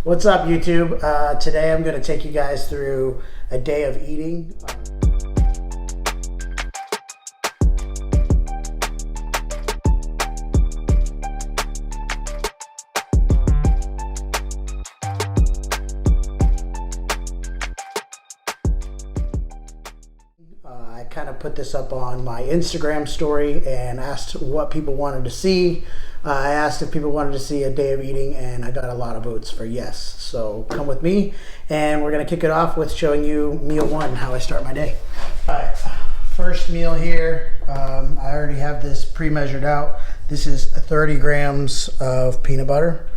What's up, YouTube? Today I'm going to take you guys through a day of eating. I kind of put this up on my Instagram story and asked what people wanted to see. I asked if people wanted to see a day of eating, and I got a lot of votes for yes. So come with me, and we're going to kick it off with showing you meal one, how I start my day. All right, first meal here. I already have this pre-measured out. This is 30 grams of peanut butter.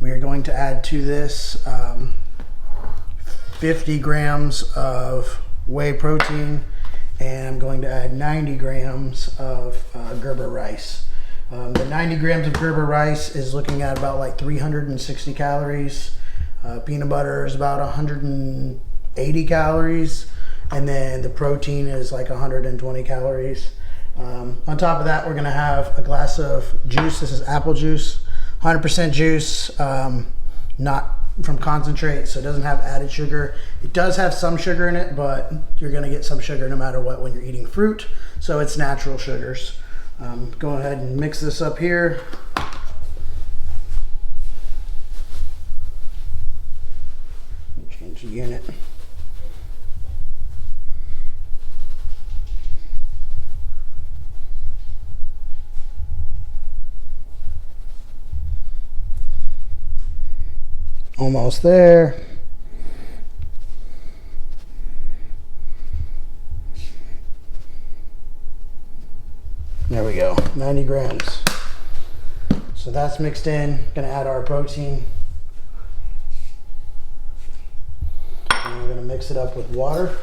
We are going to add to this 50 grams of whey protein, and I'm going to add 90 grams of Gerber rice. The 90 grams of Gerber rice is looking at about like 360 calories. Peanut butter is about 180 calories, and then the protein is like 120 calories. On top of that, we're gonna have a glass of juice. This is apple juice, 100% juice, not from concentrate, so it doesn't have added sugar. It does have some sugar in it, but you're gonna get some sugar no matter what when you're eating fruit, so it's natural sugars. Go ahead and mix this up here. Change the unit. Almost there. There we go, 90 grams. So that's mixed in. Gonna add our protein. And we're gonna mix it up with water.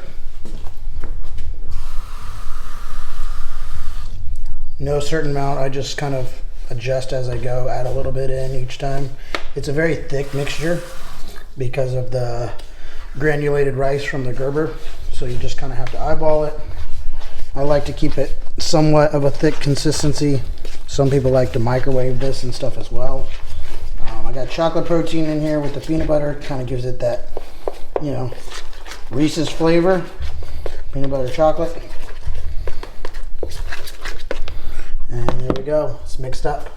No certain amount, I just kind of adjust as I go, add a little bit in each time. It's a very thick mixture because of the granulated rice from the Gerber, so you just kind of have to eyeball it. I like to keep it somewhat of a thick consistency. Some people like to microwave this and stuff as well. I got chocolate protein in here with the peanut butter. Kind of gives it that, you know, Reese's flavor. Peanut butter chocolate. And there we go. It's mixed up.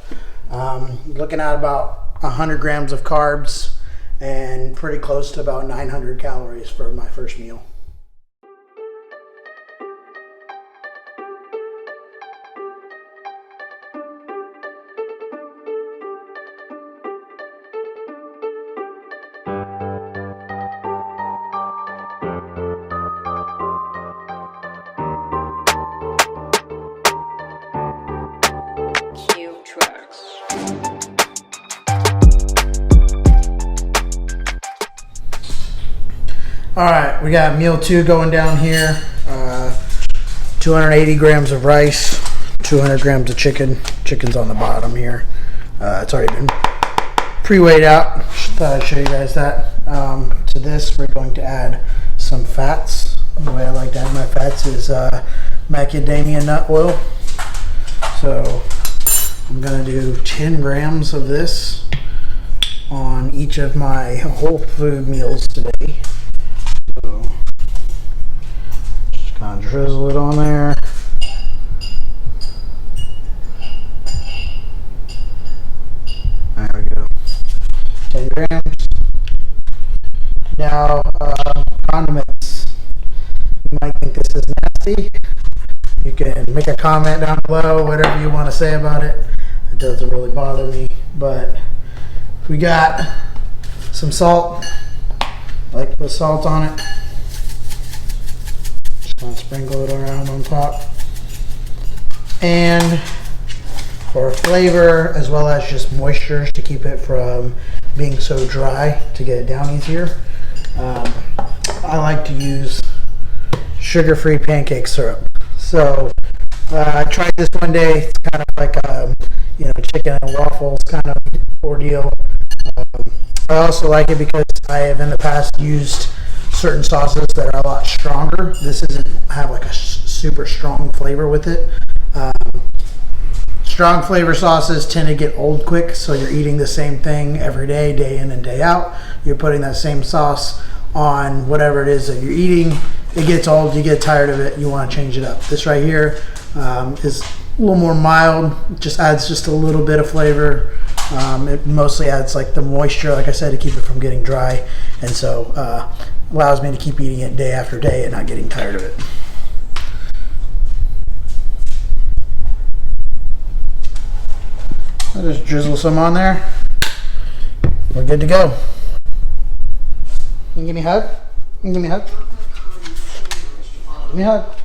Looking at about 100 grams of carbs and pretty close to about 900 calories for my first meal. All right, we got meal two going down here. 280 grams of rice, 200 grams of chicken. Chicken's on the bottom here. It's already been pre-weighed out. Thought I'd show you guys that. To this, we're going to add some fats. The way I like to add my fats is macadamia nut oil. So I'm gonna do 10 grams of this on each of my whole food meals today. So just kind of drizzle it on there. There we go. 10 grams. Now, condiments. You might think this is nasty. You can make a comment down below, whatever you want to say about it. It doesn't really bother me, but we got some salt. I like to put salt on it. Just gonna sprinkle it around on top. And for flavor, as well as just moisture to keep it from being so dry, to get it down easier, I like to use sugar-free pancake syrup. So I tried this one day. It's kind of like you know, chicken and waffles kind of ordeal. I also like it because I have in the past used certain sauces that are a lot stronger. This doesn't have like a super strong flavor with it. Strong flavor sauces tend to get old quick, so you're eating the same thing every day, day in and day out. You're putting that same sauce on whatever it is that you're eating. It gets old, you get tired of it, you want to change it up. This right here is a little more mild, just adds just a little bit of flavor. It mostly adds like the moisture, like I said, to keep it from getting dry, and so allows me to keep eating it day after day and not getting tired of it. I'll just drizzle some on there. We're good to go. Can you give me a hug? Can you give me a hug? Give me a hug.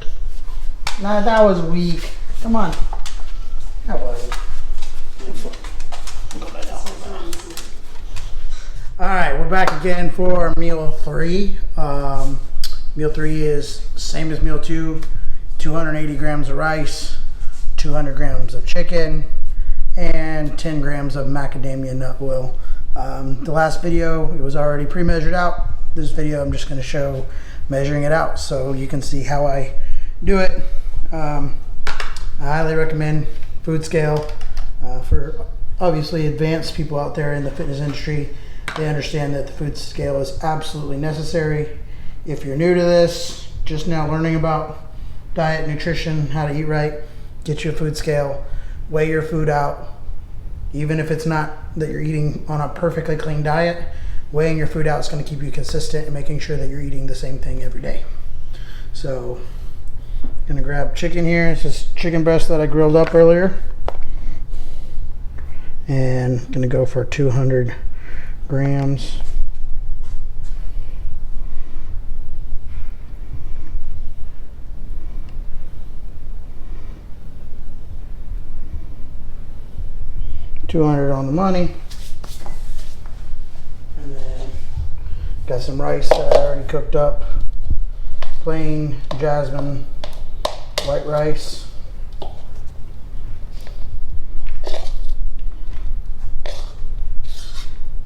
Nah, that was weak. Come on. That was. Alright, we're back again for meal 3. Meal 3 is same as meal 2. 280 grams of rice, 200 grams of chicken, and 10 grams of macadamia nut oil. The last video, it was already pre-measured out. This video, I'm just going to show measuring it out so you can see how I do it. I highly recommend food scale for obviously advanced people out there in the fitness industry. They understand that the food scale is absolutely necessary. If you're new to this, just now learning about diet, nutrition, how to eat right, get you a food scale, weigh your food out. Even if it's not that you're eating on a perfectly clean diet, weighing your food out is going to keep you consistent and making sure that you're eating the same thing every day. So I'm going to grab chicken here. This is chicken breast that I grilled up earlier. And I'm going to go for 200 grams. $200 on the money. And then got some rice that I already cooked up. Plain jasmine white rice.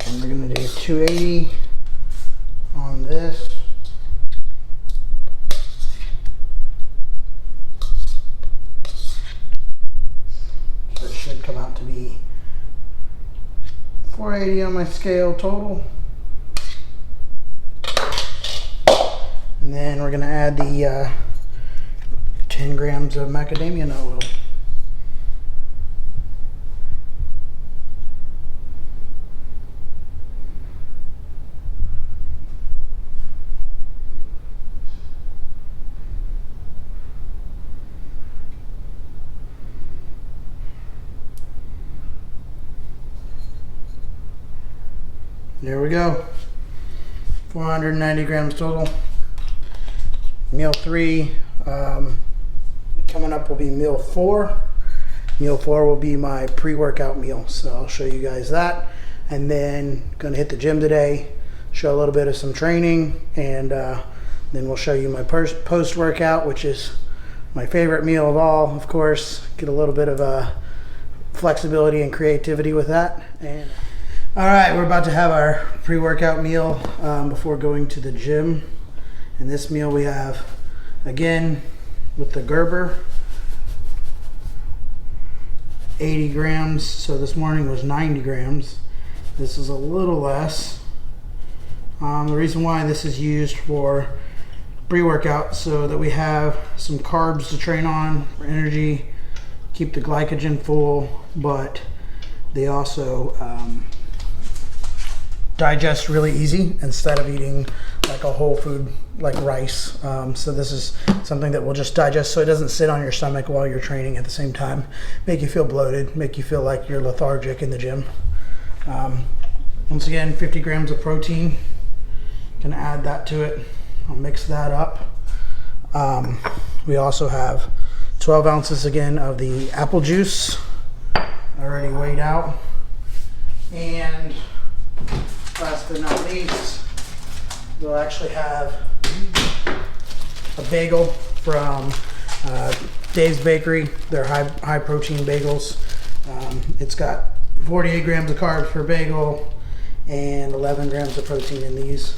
And we're going to do 280 on this. So it should come out to be 480 on my scale total. And then we're going to add the 10 grams of macadamia nut oil. There we go. 490 grams total. Meal 3 coming up will be meal 4. Meal 4 will be my pre-workout meal, so I'll show you guys that. And then gonna hit the gym today, show a little bit of some training, and then we'll show you my post-workout, which is my favorite meal of all, of course. Get a little bit of flexibility and creativity with that. And all right, we're about to have our pre-workout meal before going to the gym. And this meal we have, again, with the Gerber, 80 grams. So this morning was 90 grams. This is a little less. The reason why this is used for pre-workout, so that we have some carbs to train on for energy, keep the glycogen full, but they also digest really easy instead of eating like a whole food like rice. So this is something that will just digest so it doesn't sit on your stomach while you're training at the same time, make you feel bloated, make you feel like you're lethargic in the gym. Once again, 50 grams of protein. Gonna add that to it. I'll mix that up. We also have 12 ounces again of the apple juice already weighed out. And last but not least, we'll actually have a bagel from Dave's Bakery. They're high protein bagels. It's got 48 grams of carbs per bagel and 11 grams of protein in these.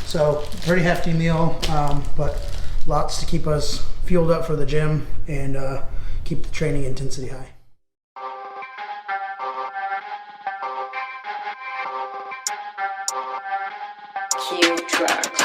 So pretty hefty meal, but lots to keep us fueled up for the gym and keep the training intensity high. Q tracks.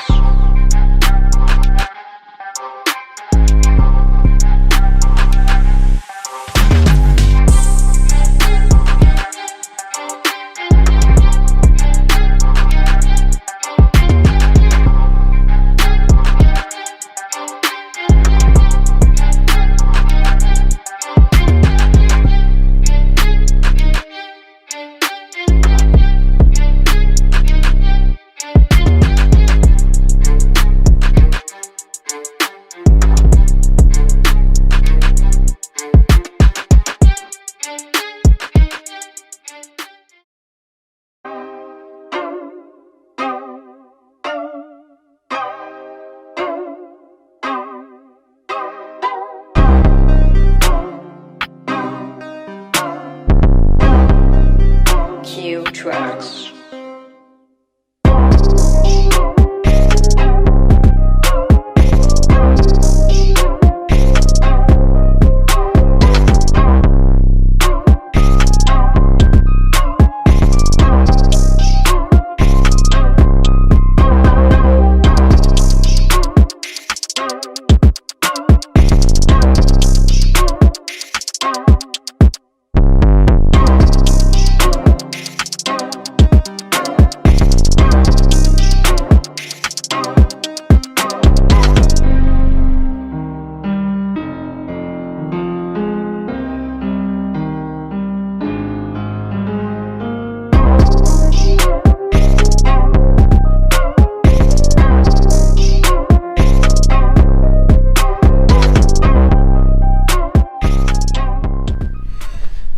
Q tracks.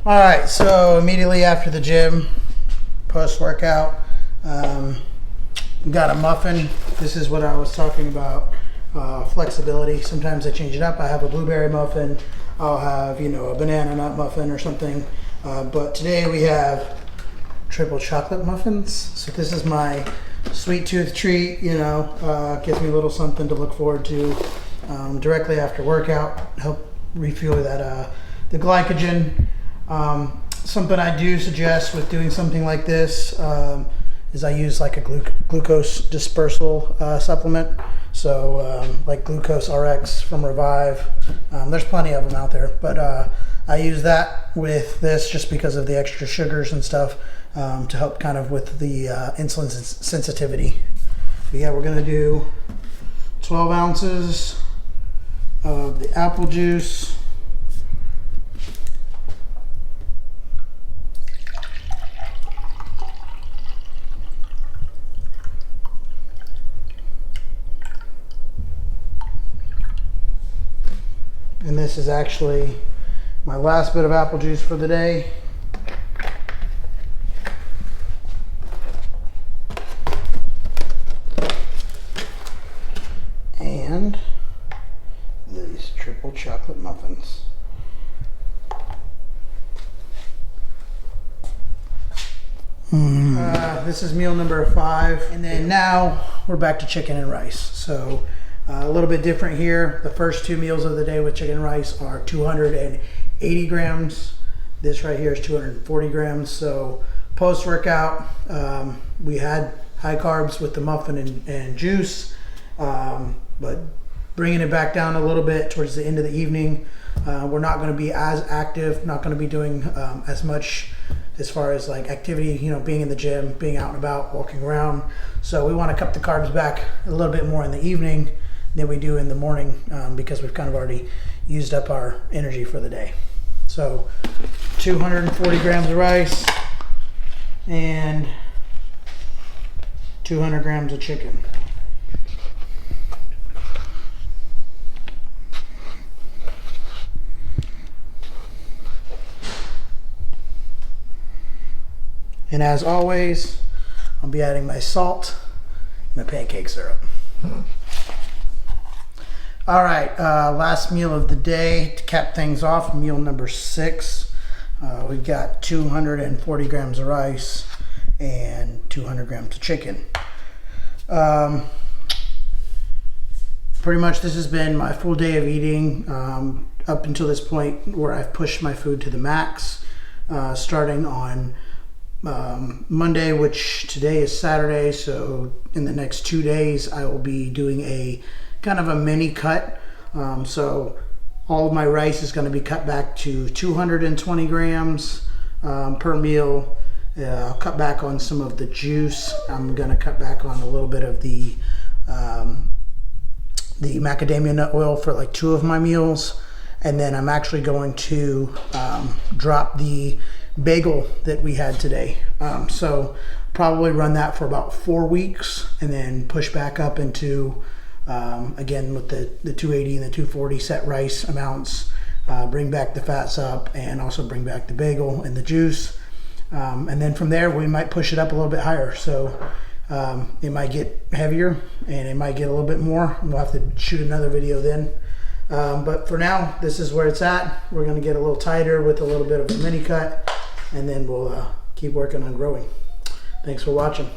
All right, so immediately after the gym, post-workout, got a muffin. This is what I was talking about, flexibility. Sometimes I change it up. I have a blueberry muffin. I'll have, a banana nut muffin or something. But today we have triple chocolate muffins. So this is my sweet tooth treat, gives me a little something to look forward to directly after workout, help refuel that the glycogen. Something I do suggest with doing something like this is I use like a glucose dispersal supplement. So like Glucose RX from Revive. There's plenty of them out there, but I use that with this just because of the extra sugars and stuff to help kind of with the insulin sensitivity. But yeah, we're gonna do 12 ounces of the apple juice. And this is actually my last bit of apple juice for the day. And these triple chocolate muffins. This is meal number 5. And then now we're back to chicken and rice. So a little bit different here. The first 2 meals of the day with chicken and rice are 280 grams. This right here is 240 grams. So post-workout, we had high carbs with the muffin and juice, but bringing it back down a little bit towards the end of the evening. We're not going to be as active, not going to be doing as much as far as like activity, being in the gym, being out and about, walking around. So we want to cut the carbs back a little bit more in the evening than we do in the morning because we've kind of already used up our energy for the day. So 240 grams of rice and 200 grams of chicken. And as always, I'll be adding my salt and my pancake syrup. All right, last meal of the day to cap things off, meal number 6. We've got 240 grams of rice and 200 grams of chicken. Pretty much this has been my full day of eating up until this point where I've pushed my food to the max, starting on Monday, which today is Saturday, so in the next 2 days I will be doing a kind of a mini cut. So all of my rice is going to be cut back to 220 grams per meal. I'll cut back on some of the juice. I'm going to cut back on a little bit of the macadamia nut oil for like 2 of my meals. And then I'm actually going to drop the bagel that we had today. So probably run that for about 4 weeks and then push back up into, again, with the 280 and the 240 set rice amounts, bring back the fats up and also bring back the bagel and the juice. And then from there, we might push it up a little bit higher. So it might get heavier and it might get a little bit more. We'll have to shoot another video then. But for now, this is where it's at. We're going to get a little tighter with a little bit of a mini cut, and then we'll keep working on growing. Thanks for watching.